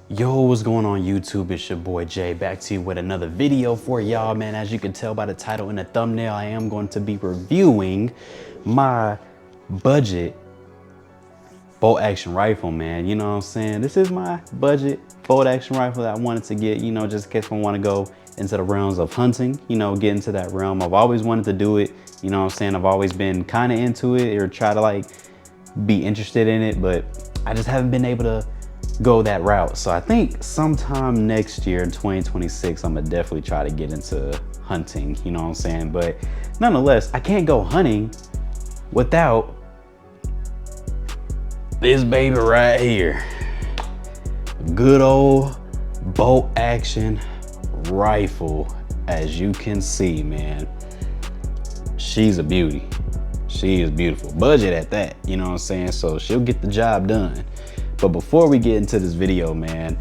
Yo, what's going on YouTube? It's your boy Jay, back to you with another video for y'all, man. As you can tell by the title and the thumbnail, I am going to be reviewing my budget bolt action rifle, man. You know what I'm saying? This is my budget bolt action rifle that I wanted to get, you know, just in case I want to go into the realms of hunting, you know, get into that realm. I've always wanted to do it, you know what I'm saying? I've always been kind of into it or try to like be interested in it, but I just haven't been able to go that route. So I think sometime next year in 2026, I'm gonna definitely try to get into hunting, you know what I'm saying? But nonetheless, I can't go hunting without this baby right here. Good old bolt action rifle. As you can see, man, she's a beauty. She is beautiful. Budget at that, you know what I'm saying? So she'll get the job done. But before we get into this video, man,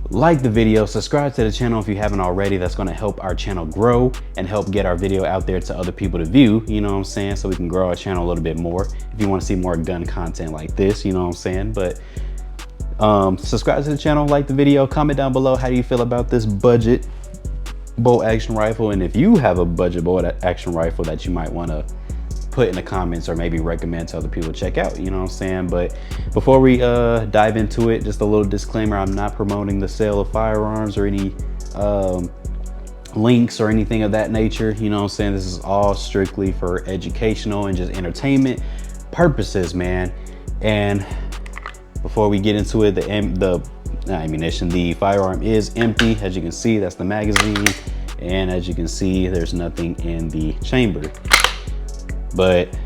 like the video, subscribe to the channel if you haven't already. That's gonna help our channel grow and help get our video out there to other people to view, you know what I'm saying? So we can grow our channel a little bit more. If you wanna see more gun content like this, you know what I'm saying? But subscribe to the channel, like the video, comment down below, how do you feel about this budget bolt action rifle? And if you have a budget bolt action rifle that you might wanna put in the comments or maybe recommend to other people to check out, you know what I'm saying? But before we dive into it, just a little disclaimer: I'm not promoting the sale of firearms or any links or anything of that nature, you know what I'm saying? This is all strictly for educational and just entertainment purposes, man. And before we get into it, the ammunition, the firearm is empty. As you can see, that's the magazine, and as you can see, there's nothing in the chamber. But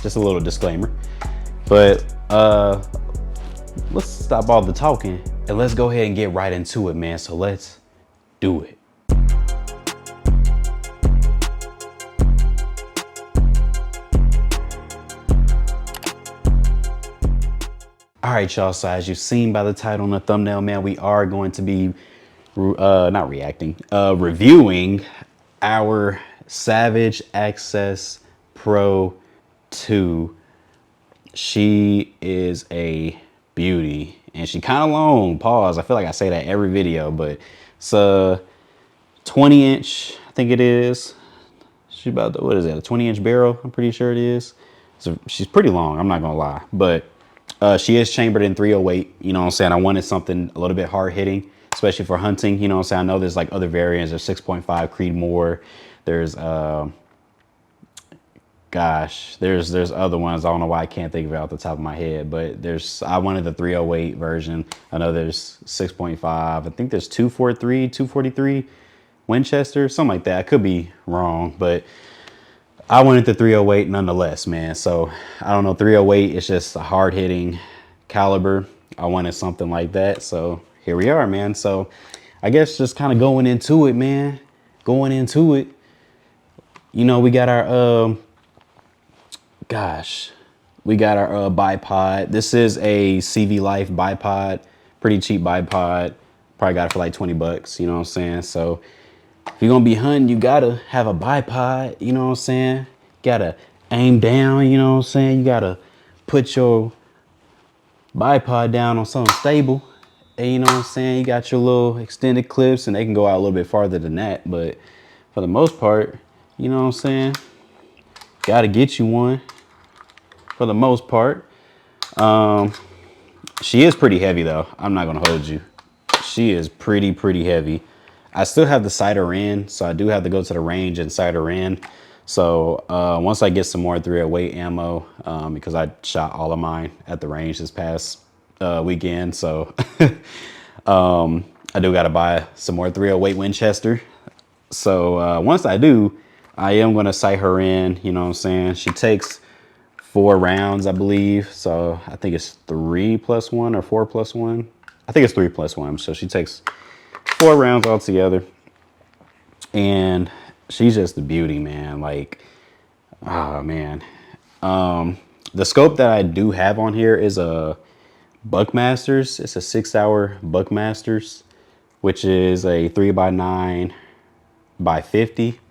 just a little disclaimer. But let's stop all the talking and let's go ahead and get right into it, man. So let's do it. All right, y'all, so as you've seen by the title and the thumbnail, man, we are going to be reviewing our Savage Access Pro 2. She is a beauty, and she kind of long. Pause. I feel like I say that every video, but it's a 20-inch, I think it is. She's about, what is that, a 20-inch barrel? I'm pretty sure it is. So she's pretty long, I'm not gonna lie, but she is chambered in 308. You know what I'm saying? I wanted something a little bit hard hitting, especially for hunting. You know what I'm saying? I know there's like other variants. There's 6.5 Creedmoor. There's there's other ones. I don't know why I can't think of it off the top of my head, but I wanted the 308 version. I know there's 6.5. I think there's 243 Winchester, something like that. I could be wrong, but I wanted the 308 nonetheless, man. So I don't know, 308 is just a hard hitting caliber. I wanted something like that. So here we are, man. So I guess just kind of going into it, man. Going into it. You know, we got our bipod. This is a CV Life bipod, pretty cheap bipod. Probably got it for like 20 bucks, you know what I'm saying? So if you're gonna be hunting, you gotta have a bipod, you know what I'm saying? Gotta aim down, you know what I'm saying? You gotta put your bipod down on something stable. And you know what I'm saying? You got your little extended clips, and they can go out a little bit farther than that, but for the most part, you know what I'm saying? Gotta get you one for the most part. She is pretty heavy though. I'm not gonna hold you. She is pretty heavy. I still have the sighter in, so I do have to go to the range and sight her in. So once I get some more 308 ammo, because I shot all of mine at the range this past weekend, so I do gotta buy some more 308 Winchester. So once I do, I am gonna sight her in, you know what I'm saying? She takes 4 rounds, I believe. So I think it's 3 plus 1 or 4 plus 1. I think it's 3 plus 1. So she takes 4 rounds altogether. And she's just a beauty, man. Like, oh man. The scope that I do have on here is a Buckmasters. It's a 6-hour Buckmasters, which is a 3x9 by 50.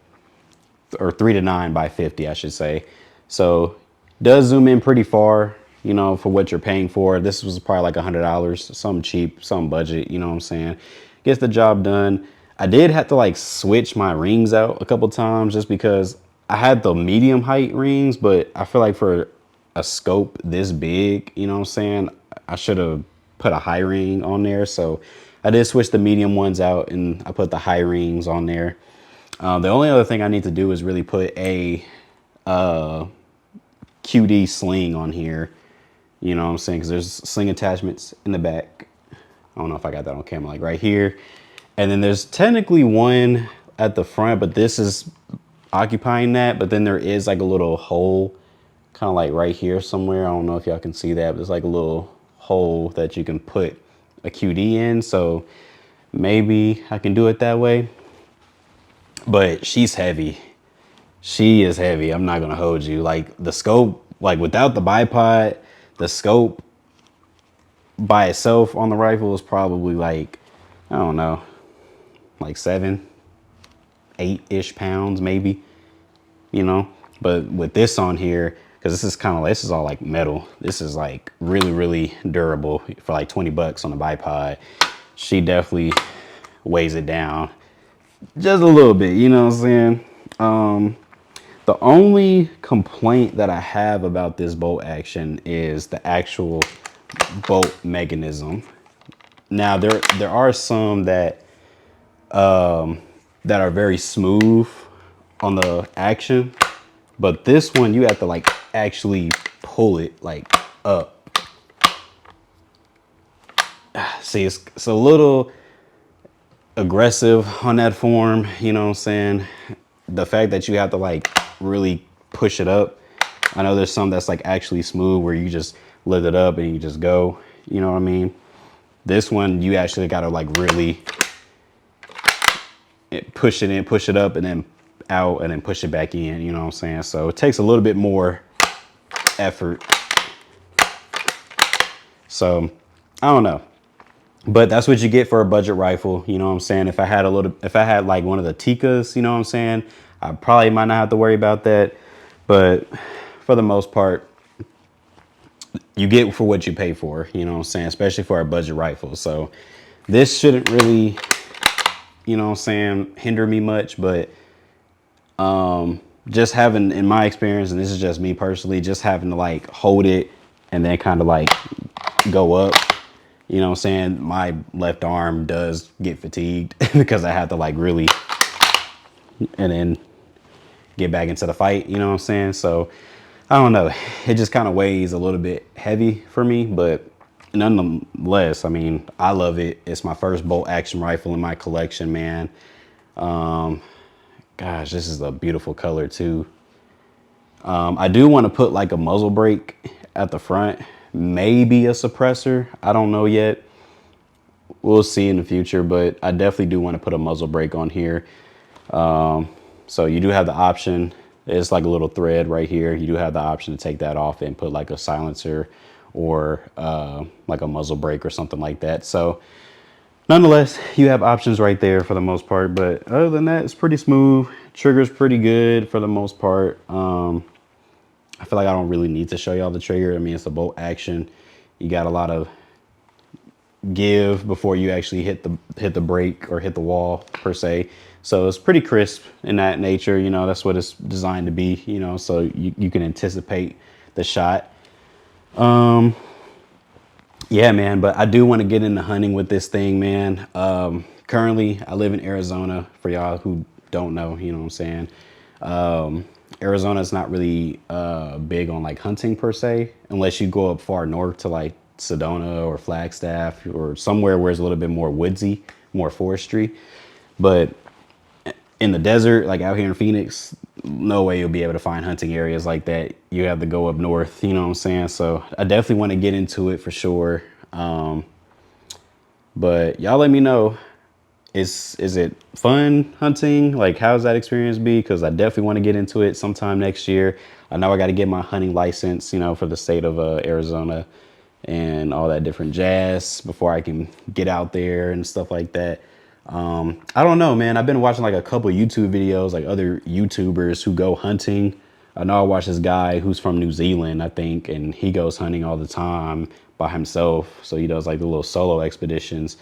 Or 3 to 9 by 50, I should say. So does zoom in pretty far. you know, for what you're paying for. This was probably like $100, something cheap, some budget, you know what I'm saying? Gets the job done. I did have to like switch my rings out a couple times just because I had the medium height rings, but I feel like for a scope this big, you know what I'm saying, I should have put a high ring on there. So I did switch the medium ones out and I put the high rings on there. The only other thing I need to do is really put a QD sling on here. You know what I'm saying? Because there's sling attachments in the back. I don't know if I got that on camera, like right here. And then there's technically one at the front, but this is occupying that. But then there is like a little hole, kind of like right here somewhere. I don't know if y'all can see that, but there's like a little hole that you can put a QD in. So maybe I can do it that way. But she's heavy. She is heavy. I'm not gonna hold you. Like the scope, like without the bipod, the scope by itself on the rifle is probably like, I don't know, like 7, 8-ish pounds maybe, you know. But with this on here, because this is kind of, this is all like metal. This is like really, really durable for like 20 bucks on the bipod. She definitely weighs it down just a little bit, you know what I'm saying? The only complaint that I have about this bolt action is the actual bolt mechanism. Now there are some that that are very smooth on the action, but this one you have to like actually pull it like up. See, it's a little aggressive on that form, you know what I'm saying? The fact that you have to like really push it up. I know there's some that's like actually smooth where you just lift it up and you just go, you know what I mean? This one, you actually got to like really push it in, push it up and then out and then push it back in, you know what I'm saying? So it takes a little bit more effort. So I don't know, but that's what you get for a budget rifle. You know what I'm saying? If I had like one of the Tikkas, you know what I'm saying, I probably might not have to worry about that. But for the most part, you get for what you pay for, you know what I'm saying? Especially for a budget rifle. So this shouldn't really, you know what I'm saying, hinder me much, but just having, in my experience, and this is just me personally, just having to like hold it and then kind of like go up, you know what I'm saying, my left arm does get fatigued because I have to like really, and then get back into the fight, you know what I'm saying? So I don't know, it just kind of weighs a little bit heavy for me, but nonetheless, I mean, I love it. It's my first bolt action rifle in my collection, man. Gosh, this is a beautiful color too. I do want to put like a muzzle brake at the front, maybe a suppressor. I don't know yet. We'll see in the future, but I definitely do want to put a muzzle brake on here. So you do have the option. It's like a little thread right here. You do have the option to take that off and put like a silencer or like a muzzle brake or something like that. So nonetheless, you have options right there for the most part. But other than that, it's pretty smooth. Trigger's pretty good for the most part. I feel like I don't really need to show y'all the trigger. I mean, it's a bolt action. You got a lot of give before you actually hit the brake or hit the wall per se. So it's pretty crisp in that nature, you know, that's what it's designed to be, you know, so you can anticipate the shot. Yeah, man, but I do want to get into hunting with this thing, man. Currently I live in Arizona, for y'all who don't know, you know what I'm saying? Arizona is not really big on like hunting per se, unless you go up far north to like Sedona or Flagstaff or somewhere where it's a little bit more woodsy, more forestry. But in the desert, like out here in Phoenix, no way you'll be able to find hunting areas like that. You have to go up north, you know what I'm saying? So I definitely want to get into it for sure. But y'all let me know, is it fun hunting? Like, how's that experience be? Because I definitely want to get into it sometime next year. I know I got to get my hunting license, you know, for the state of Arizona and all that different jazz before I can get out there and stuff like that. I don't know, man. I've been watching like a couple YouTube videos, like other YouTubers who go hunting. I know I watch this guy who's from New Zealand, I think, and he goes hunting all the time by himself. So he does like the little solo expeditions,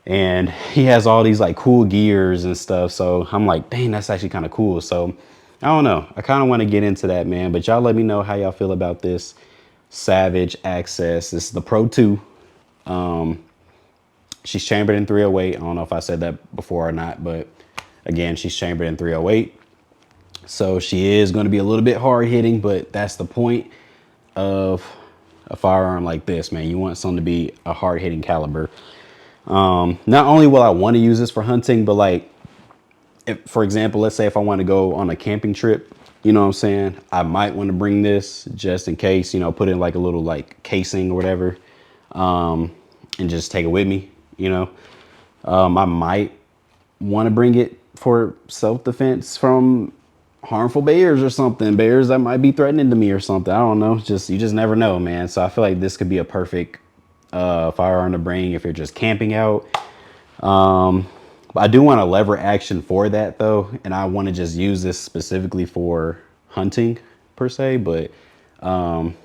and he has all these like cool gears and stuff. So I'm like, dang, that's actually kind of cool. So I don't know. I kind of want to get into that, man. But y'all let me know how y'all feel about this Savage Access. This is the Pro 2. She's chambered in 308. I don't know if I said that before or not, but again, she's chambered in 308. So she is going to be a little bit hard hitting, but that's the point of a firearm like this, man. You want something to be a hard hitting caliber. Not only will I want to use this for hunting, but like, if, for example, let's say if I want to go on a camping trip, you know what I'm saying? I might want to bring this just in case, you know, put in like a little like casing or whatever, and just take it with me, you know. I might want to bring it for self-defense from harmful bears or something, bears that might be threatening to me or something. I don't know. Just, you just never know, man. So I feel like this could be a perfect firearm to bring if you're just camping out. I do want a lever action for that though, and I want to just use this specifically for hunting per se. But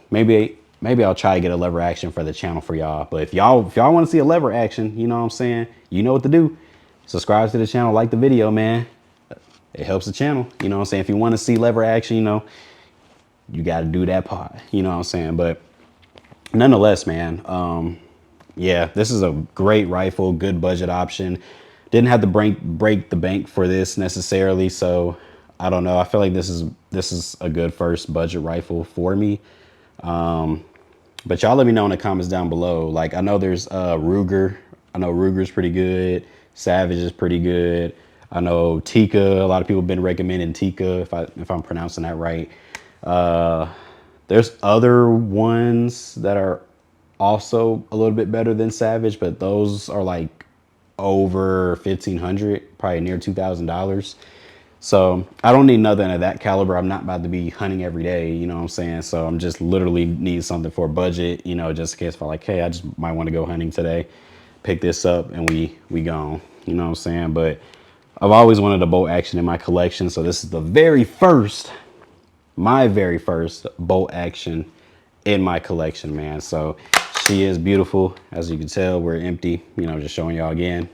maybe I'll try to get a lever action for the channel for y'all. But if y'all want to see a lever action, you know what I'm saying, you know what to do. Subscribe to the channel, like the video, man. It helps the channel. You know what I'm saying? If you want to see lever action, you know, you got to do that part. You know what I'm saying? But nonetheless, man, yeah, this is a great rifle, good budget option. Didn't have to break the bank for this necessarily, so I don't know. I feel like this is a good first budget rifle for me. But y'all let me know in the comments down below. Like, I know there's Ruger. I know Ruger's pretty good. Savage is pretty good. I know Tikka. A lot of people have been recommending Tikka, if I'm pronouncing that right. There's other ones that are also a little bit better than Savage, but those are like over $1,500, probably near $2,000. So I don't need nothing of that caliber. I'm not about to be hunting every day, you know what I'm saying? So I'm just literally need something for a budget, you know, just in case if I'm like, hey, I just might want to go hunting today, pick this up and we gone, you know what I'm saying? But I've always wanted a bolt action in my collection. So this is the my very first bolt action in my collection, man. So she is beautiful. As you can tell, we're empty, you know, just showing y'all again.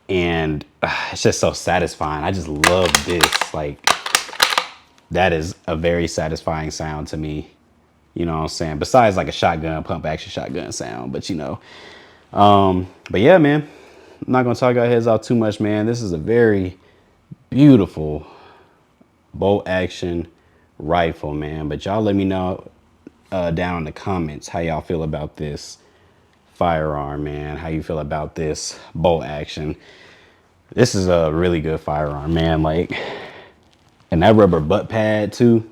And it's just so satisfying. I just love this. Like, that is a very satisfying sound to me. You know what I'm saying? Besides like a shotgun, pump action shotgun sound, but you know. But yeah, man, I'm not gonna talk our heads out too much, man. This is a very beautiful bolt action rifle, man. But y'all let me know down in the comments how y'all feel about this firearm, man. How you feel about this bolt action. This is a really good firearm, man. Like, and that rubber butt pad too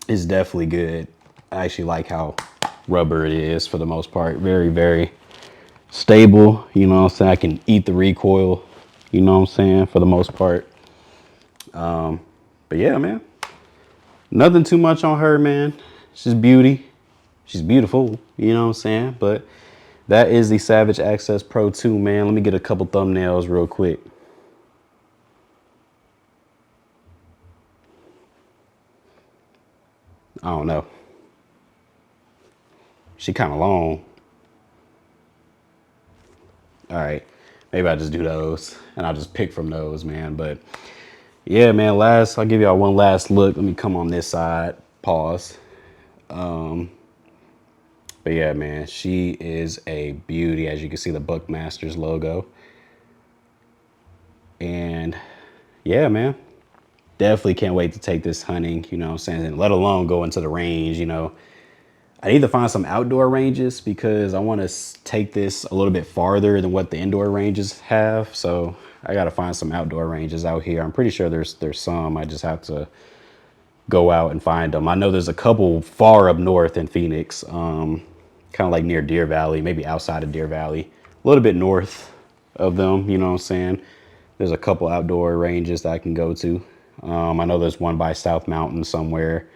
is definitely good. I actually like how rubber it is for the most part. Very, very stable. You know what I'm saying? I can eat the recoil, you know what I'm saying, for the most part. But yeah, man, nothing too much on her, man. She's beauty. She's beautiful, you know what I'm saying? But that is the Savage Access Pro 2, man. Let me get a couple thumbnails real quick. I don't know. She kind of long. All right, maybe I just do those and I'll just pick from those, man. But yeah, man, I'll give y'all one last look. Let me come on this side, pause. But yeah, man, she is a beauty. As you can see, the Buckmasters logo. And yeah, man, definitely can't wait to take this hunting, you know what I'm saying? And let alone go into the range, you know. I need to find some outdoor ranges because I want to take this a little bit farther than what the indoor ranges have. So I got to find some outdoor ranges out here. I'm pretty sure there's some. I just have to go out and find them. I know there's a couple far up north in Phoenix, kind of like near Deer Valley, maybe outside of Deer Valley, a little bit north of them, you know what I'm saying? There's a couple outdoor ranges that I can go to. I know there's one by South Mountain somewhere.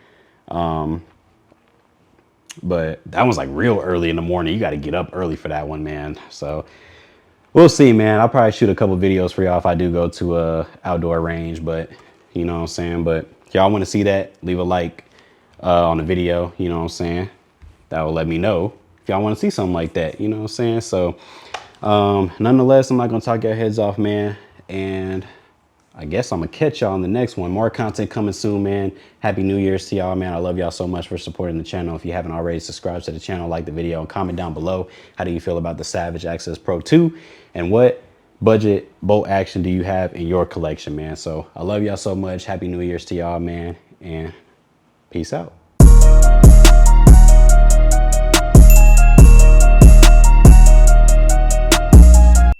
But that one's like real early in the morning. You got to get up early for that one, man. So we'll see, man. I'll probably shoot a couple videos for y'all if I do go to a outdoor range, but you know what I'm saying? But if y'all want to see that, leave a like on the video, you know what I'm saying? That will let me know if y'all want to see something like that, you know what I'm saying? So nonetheless, I'm not gonna talk your heads off, man, and I guess I'm gonna catch y'all on the next one. More content coming soon, man. Happy New Year's to y'all, man. I love y'all so much for supporting the channel. If you haven't already, subscribe to the channel, like the video, and comment down below. How do you feel about the Savage Access Pro 2? And what budget bolt action do you have in your collection, man? So I love y'all so much. Happy New Year's to y'all, man. And peace out.